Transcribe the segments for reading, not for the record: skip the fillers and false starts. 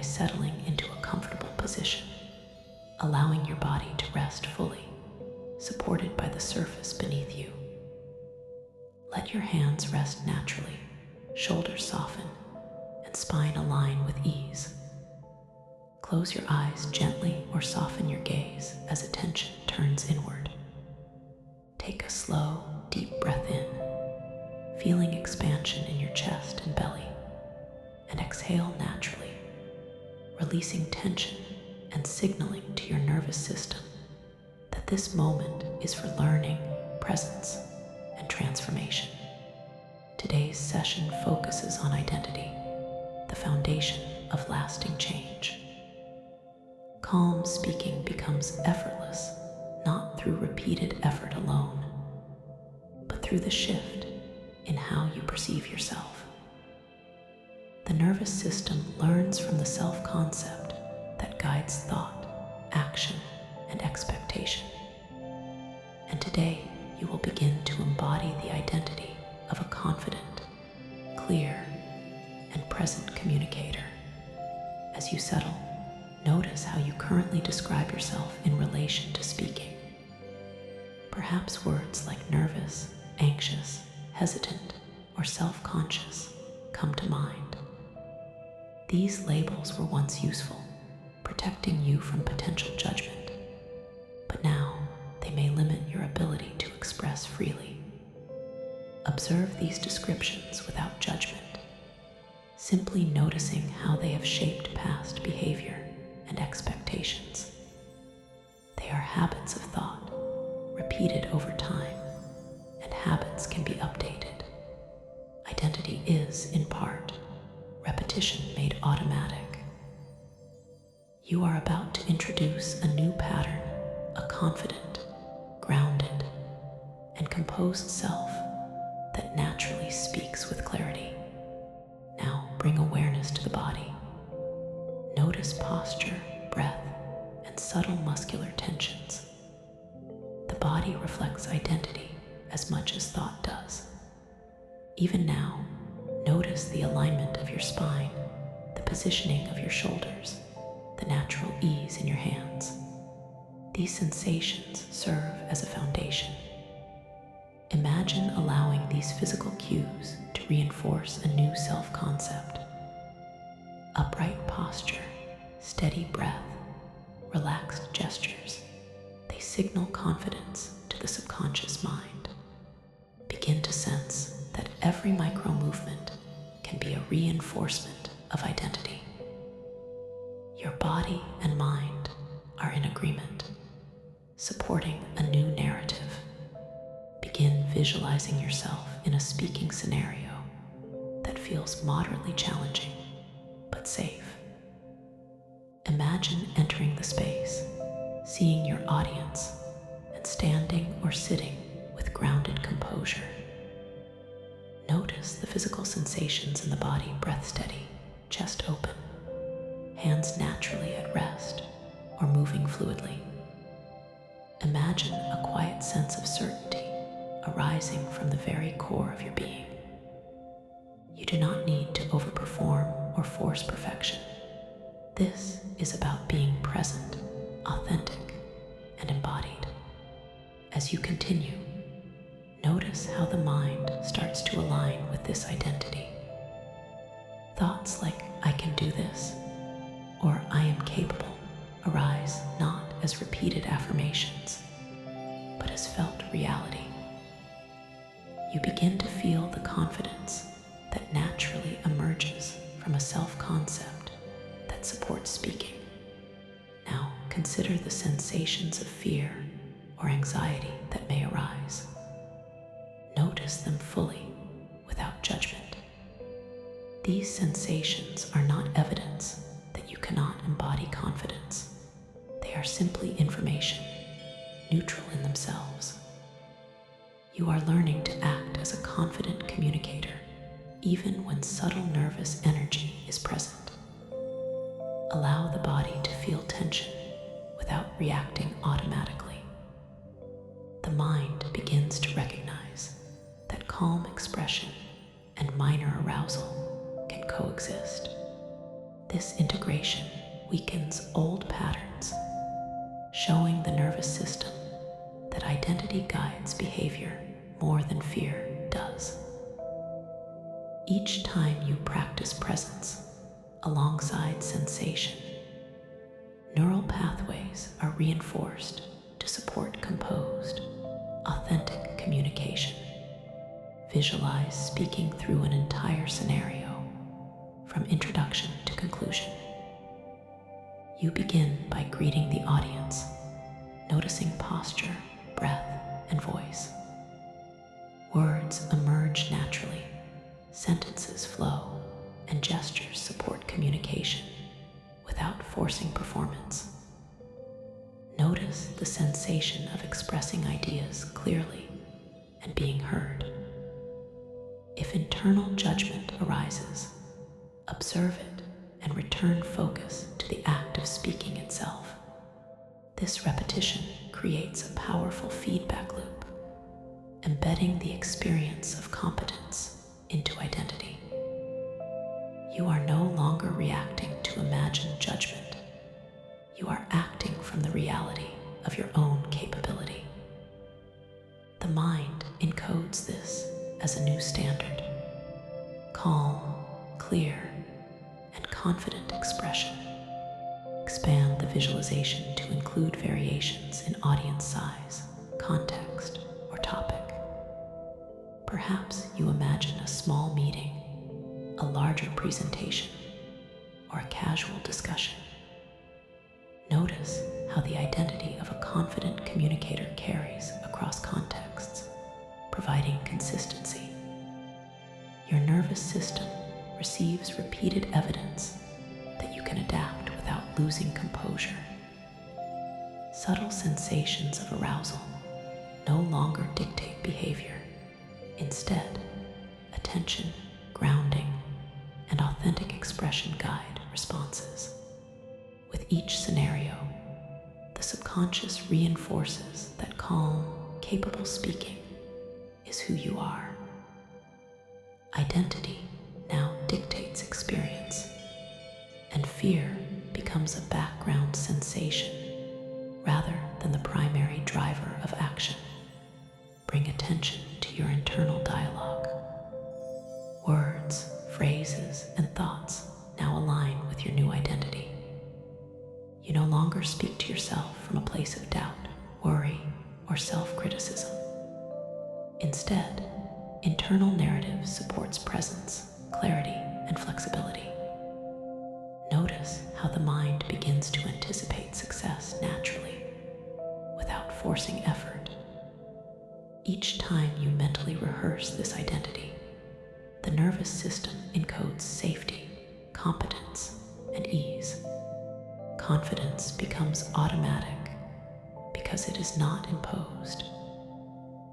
settling into a comfortable position, allowing your body to rest fully, supported by the surface beneath you. Let your hands rest naturally, shoulders soften, and spine align with ease. Close your eyes gently or soften your gaze as attention turns inward. Take a slow, deep breath in, feeling expansion in your chest and belly, and exhale naturally, releasing tension and signaling to your nervous system that this moment is for learning, presence, and transformation. Today's session focuses on identity, the foundation of lasting change. Calm speaking becomes effortless, not through repeated effort alone, but through the shift in how you perceive yourself. The nervous system learns from the self-concept that guides thought, action, and expectation. And today, you will begin to embody the identity of a confident, clear, and present communicator. As you settle, notice how you currently describe yourself in relation to speaking. Perhaps words like nervous, anxious, hesitant, or self-conscious come to mind. These labels were once useful, protecting you from potential judgment, but now they may limit your ability to express freely. Observe these descriptions without judgment, simply noticing how they have shaped past behavior and expectations. They are habits of thought, repeated over time, and habits can be updated. Identity is, in part, repetition made automatic. You are about to introduce a new pattern, a confident, grounded, and composed self that naturally speaks with clarity. Now bring awareness to the body. Notice posture, breath, and subtle muscular tensions. The body reflects identity as much as thought does. Even now, notice the alignment of your spine, the positioning of your shoulders, the natural ease in your hands. These sensations serve as a foundation. Imagine allowing these physical cues to reinforce a new self-concept. Upright posture, steady breath, relaxed gestures, they signal confidence to the subconscious mind. Begin to sense that every micro-movement can be a reinforcement of identity. Your body and mind are in agreement, supporting a new narrative. Begin visualizing yourself in a speaking scenario that feels moderately challenging but safe. Imagine entering the space, seeing your audience, and standing or sitting with grounded composure. Notice the physical sensations in the body: breath steady, chest open, hands naturally at rest or moving fluidly. Imagine a quiet sense of certainty arising from the very core of your being. You do not need to overperform or force perfection. This is about being present, authentic, and embodied. As you continue, notice how the mind starts to align with this identity. Thoughts like "I can do this" or "I am capable" arise not as repeated affirmations, but as felt reality. You begin to feel the confidence that naturally emerges from a self-concept that supports speaking. Now consider the sensations of fear or anxiety that may arise. Notice them fully, without judgment. These sensations are not evidence that you cannot embody confidence. They are simply information, neutral in themselves. You are learning to act as a confident communicator, even when subtle nervous energy is present. Allow the body to feel tension without reacting automatically. The mind begins to recognize that calm expression and minor arousal can coexist. This integration weakens old patterns, showing the nervous system that identity guides behavior more than fear does. Each time you practice presence alongside sensation, neural pathways are reinforced to support composed, authentic communication. Visualize speaking through an entire scenario, from introduction to conclusion. You begin by greeting the audience, noticing posture, breath, and voice. Words emerge naturally, sentences flow, and gestures support communication without forcing performance. Notice the sensation of expressing ideas clearly and being heard. If internal judgment arises, observe it and return focus to the act of speaking itself. This repetition creates a powerful feedback loop, embedding the experience of competence into identity. You are no longer reacting to imagined judgment. You are acting from the reality of your own capability. The mind encodes this as a new standard: calm, clear, and confident expression. Expand the visualization to include variations in audience size, context, or topic. Perhaps you imagine a small meeting, a larger presentation, or a casual discussion. Notice how the identity of a confident communicator carries across contexts, providing consistency. Your nervous system receives repeated evidence that you can adapt without losing composure. Subtle sensations of arousal no longer dictate behavior. Instead, attention, grounding, and authentic expression guide responses. With each scenario, the subconscious reinforces that calm, capable speaking is who you are. Identity now dictates experience, and fear becomes a background sensation rather than the primary driver of action. Bring attention to your internal dialogue. Words, phrases, and thoughts now align with your new identity. You no longer speak to yourself from a place of doubt, worry, or self-criticism. Instead, internal narrative supports presence, clarity, and flexibility. Notice how the mind begins to anticipate success naturally, without forcing effort. Each time you mentally rehearse this identity, the nervous system encodes safety, competence, and ease. Confidence becomes automatic because it is not imposed.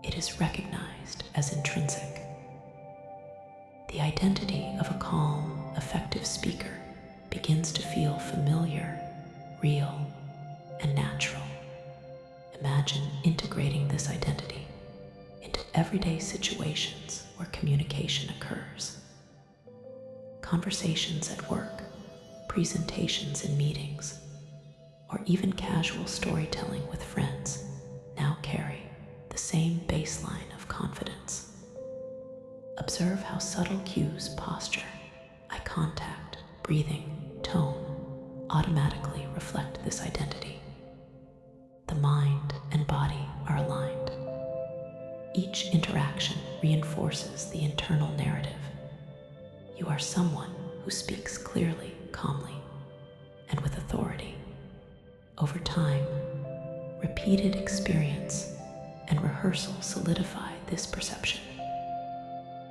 It is recognized as intrinsic. The identity of a calm, effective speaker begins to feel familiar, real, and natural. Imagine integrating this identity into everyday situations where communication occurs. Conversations at work, presentations in meetings, or even casual storytelling with friends now carry the same baseline of confidence. Observe how subtle cues, posture, eye contact, breathing, tone automatically reflect this identity. The mind and body are aligned. Each interaction reinforces the internal narrative. You are someone who speaks clearly, calmly, and with authority. Over time, repeated experience and rehearsal solidify this perception,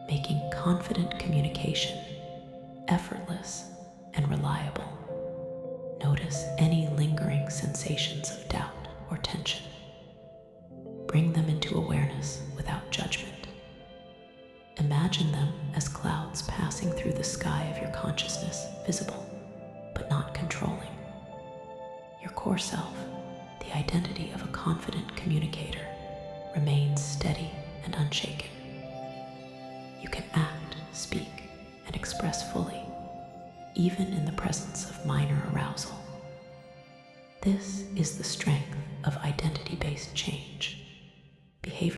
making confident communication effortless and reliable. Notice any lingering sensations of doubt or tension. Bring them into awareness without judgment. Imagine them as clouds passing through the sky of your consciousness, visible but not controlling. Your core self, the identity of a confident communicator, remains steady and unshaken. You can act, speak, and express fully, even in the presence of minor arousal. This is the strength of identity-based change.